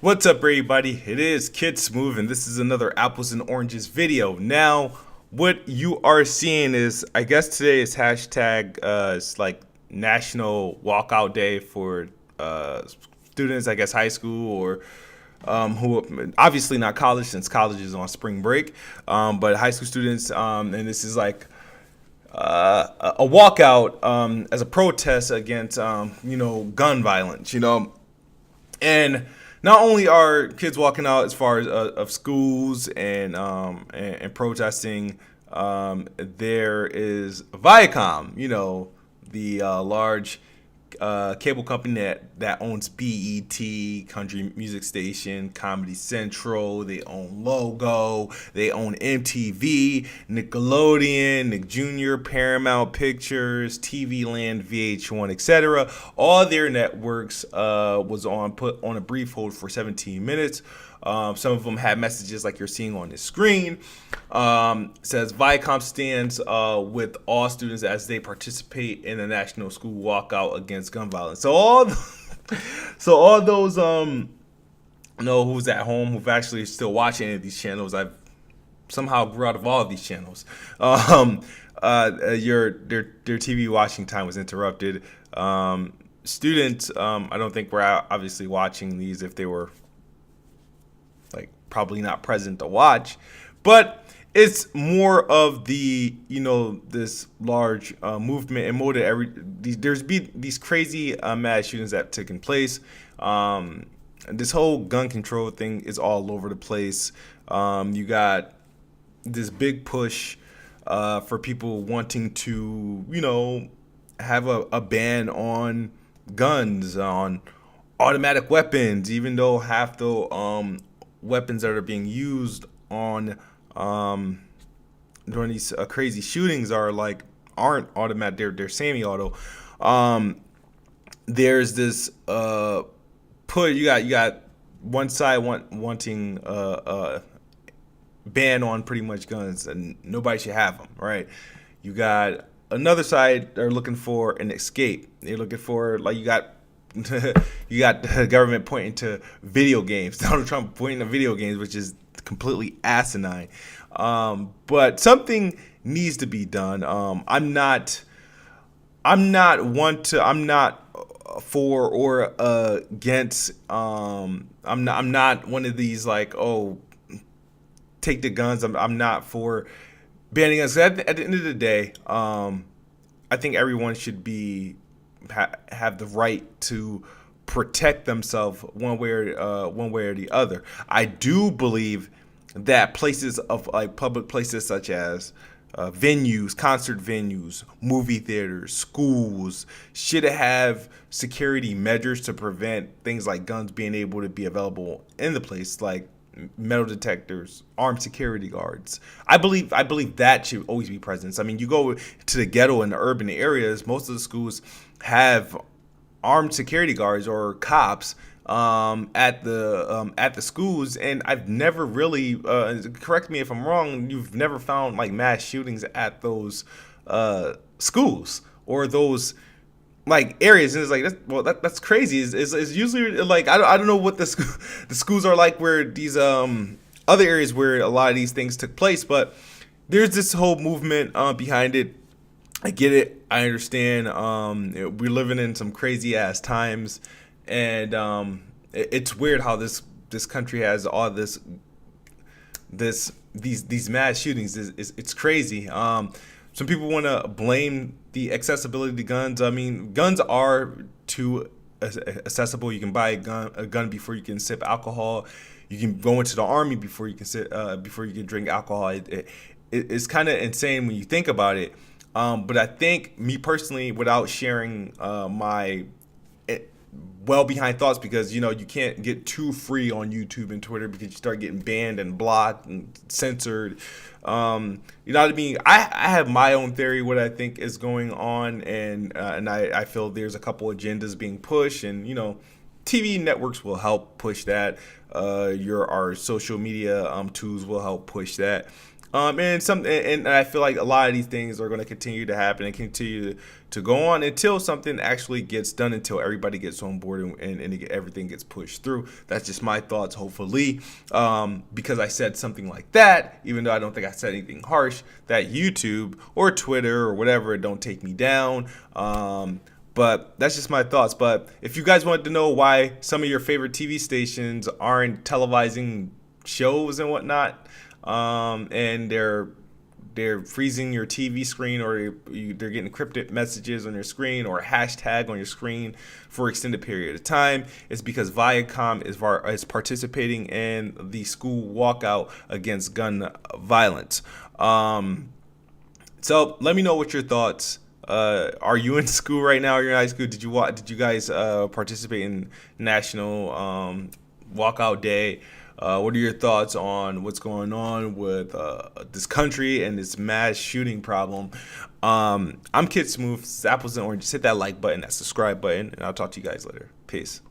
What's up, everybody? It is KidSmoove, and this is another Apples and Oranges video. Now, what you are seeing is, I guess today is hashtag, it's like National Walkout Day for students, I guess high school or who obviously not college since college is on spring break, but high school students, and this is like a walkout as a protest against, gun violence, and not only are kids walking out as far as of schools and protesting, there is Viacom, the large cable company that owns BET, Country Music Station, Comedy Central. They own Logo. They own MTV, Nickelodeon, Nick Jr., Paramount Pictures, TV Land, VH1, etc. All their networks was put on a brief hold for 17 minutes. Some of them had messages like you're seeing on the screen. Says Viacom stands with all students as they participate in the national school walkout against gun violence. So all those who's at home who've actually still watching any of these channels. I've somehow grew out of all of these channels. Their TV watching time was interrupted. Students, I don't think were obviously watching these if they were like probably not present to watch, but it's more of the this large movement and motive. There's been these crazy mass shootings that have taken place. This whole gun control thing is all over the place. You got this big push for people wanting to have a ban on guns, on automatic weapons, even though half the weapons that are being used on during these crazy shootings aren't automatic. They're semi-auto. There's this push. You got one side wanting ban on pretty much guns, and nobody should have them. Right? You got another side that are looking for an escape. They're looking for you got you got the government pointing to video games. Donald Trump pointing to video games, which is completely asinine. But something needs to be done. I'm not for or against. I'm not one of these take the guns. I'm not for banning guns. At the end of the day, I think everyone should have the right to protect themselves one way or the other. I do believe that places of public places such as venues, concert venues, movie theaters, schools should have security measures to prevent things like guns being able to be available in the place, like metal detectors, armed security guards. I believe that should always be present. I mean, you go to the ghetto and the urban areas, most of the schools have armed security guards or cops at the schools, and I've never really correct me if I'm wrong. You've never found mass shootings at those schools or those areas, and it's that's crazy. Is usually I don't know what the schools are like where these other areas where a lot of these things took place, but there's this whole movement behind it. I get it. I understand. We're living in some crazy ass times, and it's weird how this country has all these mass shootings. It's crazy. Some people want to blame the accessibility to guns. I mean, guns are too accessible. You can buy a gun before you can sip alcohol. You can go into the army before you can drink alcohol. It's kind of insane when you think about it. But I think, me personally, without sharing my well behind thoughts, because you can't get too free on YouTube and Twitter because you start getting banned and blocked and censored. You know what I mean? I have my own theory what I think is going on, and I feel there's a couple agendas being pushed, and TV networks will help push that. Our social media tools will help push that. And I feel like a lot of these things are going to continue to happen and continue to go on until something actually gets done, until everybody gets on board and everything gets pushed through. That's just my thoughts. Hopefully, because I said something like that, even though I don't think I said anything harsh, that YouTube or Twitter or whatever don't take me down. But that's just my thoughts. But if you guys wanted to know why some of your favorite TV stations aren't televising shows and whatnot, and they're freezing your TV screen, or they're getting encrypted messages on your screen, or a hashtag on your screen for an extended period of time, it's because Viacom is participating in the school walkout against gun violence. So let me know what your thoughts. Are you in school right now? Are you in high school? Did you guys participate in National Walkout Day? What are your thoughts on what's going on with this country and this mass shooting problem? I'm KidSmoove. Apples and Oranges. Hit that like button, that subscribe button, and I'll talk to you guys later. Peace.